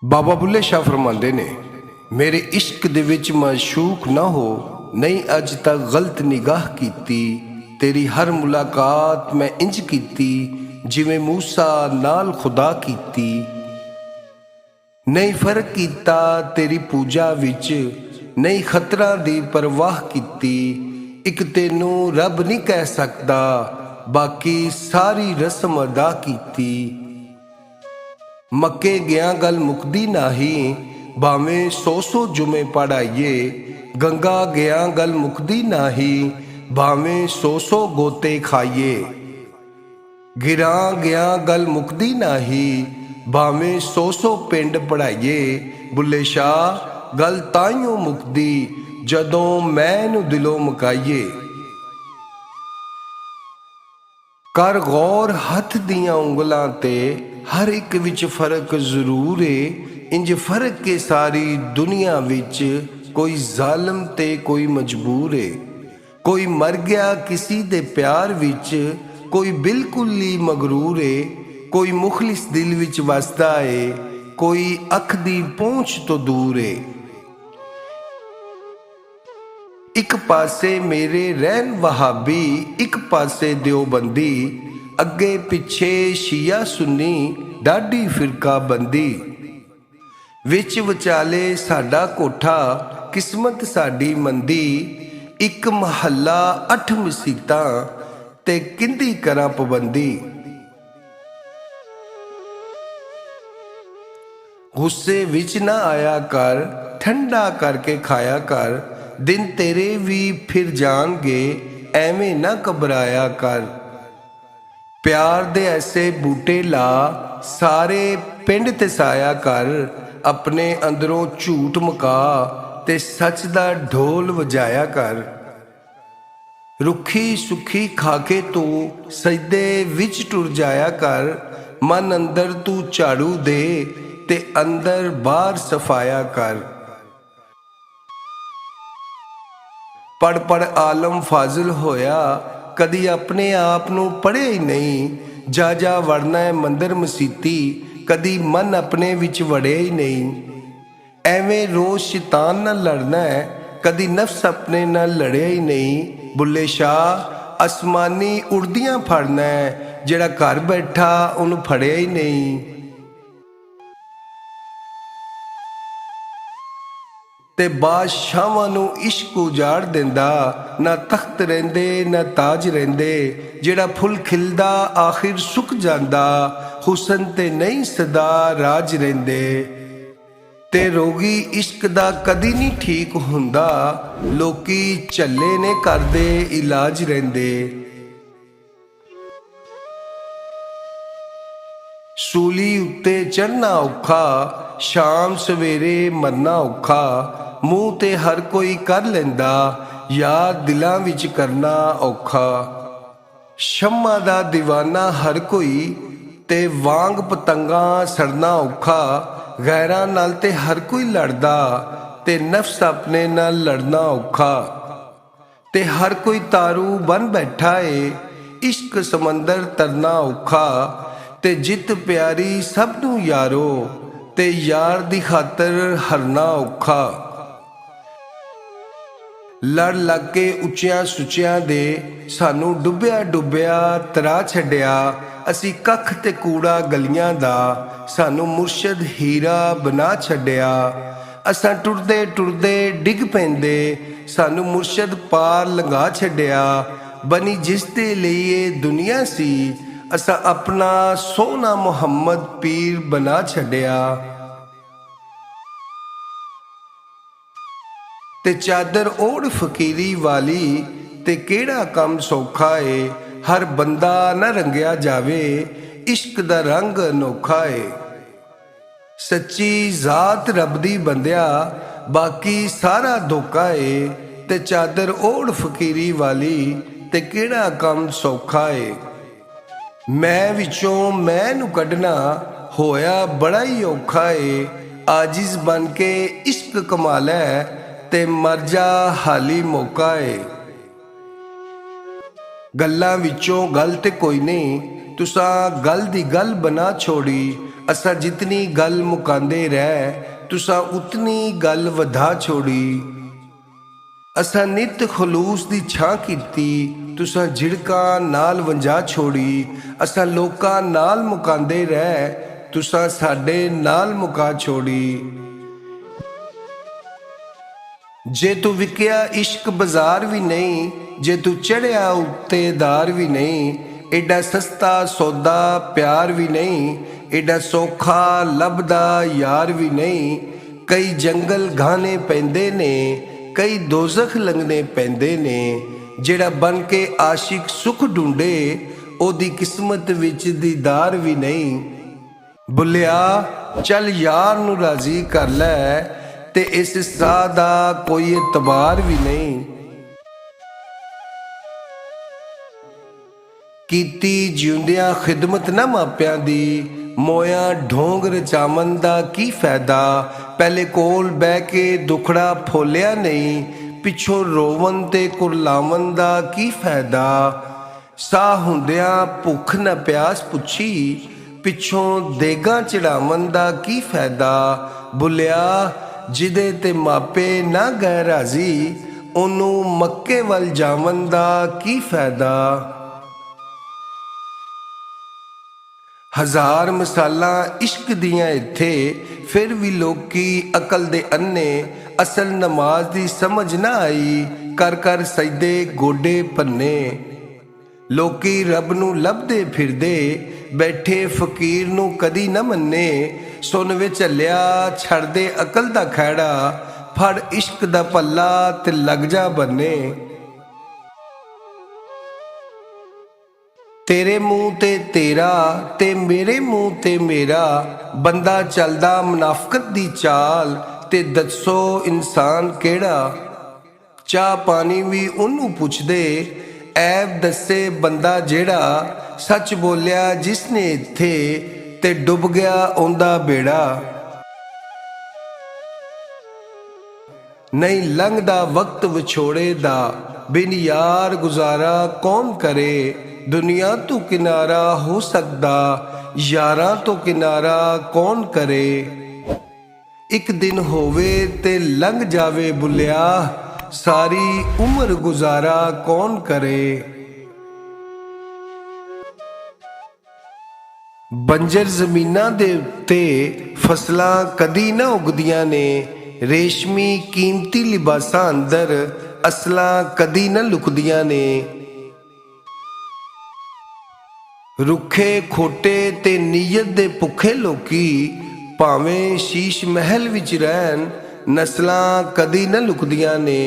बाबा बुल्ले शाह फरमाते ने, मेरे इश्क दे विच माशूक ना हो, नहीं अज तक गलत निगाह कीती। तेरी हर मुलाकात मैं इंज कीती, जिवें मूसा नाल खुदा कीती। नहीं फर्क कीता तेरी पूजा विच, नहीं खतरा दी परवाह कीती। एक तेनू रब नहीं कह सकदा, बाकी सारी रस्म अदा कीती। मक्के गया गल मुकदी नाही, भावें 100 जुमे पढ़ाइए। गंगा गया गल मुकदी नाही, भावें 100 गोते खाइए। गिरा गया गल मुकदी नाही, भावें 100 पिंड पढ़ाइए। बुल्ले शाह गल ताइयों मुकदी, जदों मैनू दिलों मुकाइए। कर गौर हथ दियां उंगलां ते, हर एक विच फर्क जरूर है। इंज फर्क के सारी दुनिया विच, कोई जालिम ते कोई मजबूर है। कोई मर गया किसी दे प्यार विच, कोई बिल्कुल ही मगरूर है। कोई मुखलिस दिल विच वसदा है, कोई अख दी पहुंच तो दूर है। एक पासे मेरे रहन वहाबी, एक पासे देवबंदी। अगे पिछे शिया सुन्नी, डाडी फिरका बंदी। विच विचाले साडा कोठा, किस्मत साडी मंदी। एक महल्ला 8 मसीतां, ते किंदी करां पाबंदी। गुस्से विच ना आया कर, ठंडा करके खाया कर। दिन तेरे भी फिर जाणगे, एवें ना घबराया कर। प्यार दे ऐसे बूटे ला, सारे पिंड ते साया कर। अपने अंदरों झूठ मुका, ते सच दा ढोल वजाया कर। रुखी सुखी खाके तू सजदे विच टुर जाया कर। मन अंदर तू झाड़ू दे, ते अंदर बाहर सफाया कर। पढ़ पढ़ आलम फाजिल होया, कदी अपने आप नू पढ़े ही नहीं। जा जा वड़ना है मंदिर मसीती, कदी मन अपने विच वड़े ही नहीं। एवें रोज शैतान नाल लड़ना है, कदी नफ्स अपने नाल लड़े ही नहीं। बुल्ले शाह आसमानी उड़दियां फड़ना है, जेड़ा घर बैठा उन्हें फड़िया ही नहीं। ते बादशाहां नू इश्क उजाड़ देंदा, ना तख्त रहिंदे ना ताज रहिंदे। जेड़ा फुल खिलदा आखिर सुक जांदा, हुसन ते नहीं सदा राज रहिंदे। ते रोगी इश्क दा कदी नहीं ठीक हुंदा, लोकी झल्ले ने करदे इलाज रहिंदे। सूली उत्ते चढ़ना औखा, शाम सवेरे मरना औखा। मूँह ते हर कोई कर लैंदा, याद दिलां विच करना औखा। शम्मा दा दीवाना हर कोई, ते वांग पतंगा सड़ना औखा। गैरां नाल ते हर कोई लड़दा, ते नफ्स अपने नाल लड़ना औखा। ते हर कोई तारू बन बैठा है, इश्क समंदर तरना औखा। ते जित प्यारी सब नू यारो, ते यार दी खातर हरना औखा। लड़ लग के उच्चियां सुच्चियां दे, सानू डुब्बिया डुब्बिया तरा छड्डिया। असी कख ते कूड़ा गलियां दा, सानू मुर्शद हीरा बना छड्डिया। असां टुरदे टुरदे डिग पैंदे, सानू मुर्शद पार लंघा छड्डिया। बनी जिस दे लिए दुनिया सी, असां अपना सोना मुहम्मद पीर बना छड्डिया। ते चादर ओढ़ फकीरी वाली, ते केड़ा कम सौखा है। हर बंदा न रंगिया जावे, इश्क दा रंग अनोखा है। सच्ची जात रब दी बंदिया, बाकी सारा धोखा है। ते चादर ओढ़ फकीरी वाली, ते केड़ा कम सौखा है। मैं विचों मैं नू कढना, होया बड़ा ही औखा है। आजिज बन के इश्क कमा लै, ते मर जा हाली मौका है। गल्लां विचों गल ते कोई नहीं, तुसां गल दी गल बना छोड़ी। असां जितनी गल मुकांदे रह तुसां उतनी गल वधा छोड़ी। असां नित खलूस दी छां कीती तुसां झिड़कां नाल वंजा छोड़ी। असां लोकां नाल मुकांदे रह तुसां साडे नाल मुका छोड़ी। जे तू विकिया इश्क बाजार भी नहीं, जे तू चढ़िया उत्ते दार भी नहीं, एडा सस्ता सौदा प्यार भी नहीं, एडा सौखा लभदा यार भी नहीं। कई जंगल घाने पैंदे ने, कई दोजख लंघने पैंदे ने। जेड़ा बन के आशिक सुख ढूंढे ओदी किस्मत विच दीदार भी नहीं। बुलिया चल यार नू राजी कर लै ते इस साह दा कोई एतबार भी नहीं। कीती जिउंदियां खिदमत ना मापियां दी, मोया ढोंग रचावन दा की फैदा। पहले कोल बह के दुखड़ा फोलिया नहीं, पिछों रोवन ते कुरलावन दा की फैदा। साह हुंदियां भुख न प्यास पुछी, पिछों देगां चढ़ावन दा की फैदा। बुलिया जिदे ते मापे ना गए राजी, ओनू मक्के वल जावन दा की फैदा। हज़ार मिसालां इश्क दियां इत्थे, फिर भी लोकी अकल दे अन्ने। असल नमाज दी समझ ना आई, कर कर सजदे गोडे भन्ने। लोकी रब नू लभदे फिरदे, बैठे फकीर नू कदी न मन्ने। सुन वे झल्लिया छड़ दे अकल दा खैड़ा, फड़ इश्क दा पल्ला ते लग जा बन्ने। तेरे मुंह ते तेरा ते मेरे मुंह ते मेरा, बंदा चलदा मुनाफकत दी चाल, ते दसो इंसान केड़ा। चाह पानी भी उन्नू पुछदे, ऐब दसे बंदा जेड़ा। सच बोलिया जिसने इत्थे, ते डुब गया ओंदा बेड़ा। नहीं लंघदा वक्त विछोड़े दा, बिन यार गुजारा कौन करे। दुनिया तो किनारा हो सकदा, यारां तो किनारा कौन करे। एक दिन होवे ते लंघ जावे बुलिया, सारी उम्र गुजारा कौन करे। बंजर जमीनां दे उत्ते फसलां कदी ना उगदियां ने, रेशमी कीमती लिबासां अंदर असलां कदी न लुकदियां ने। रुखे खोटे ते नीयत दे भुखे लोकी, भावें शीश महल विच रहन, नस्लां कदी न लुकदियां ने।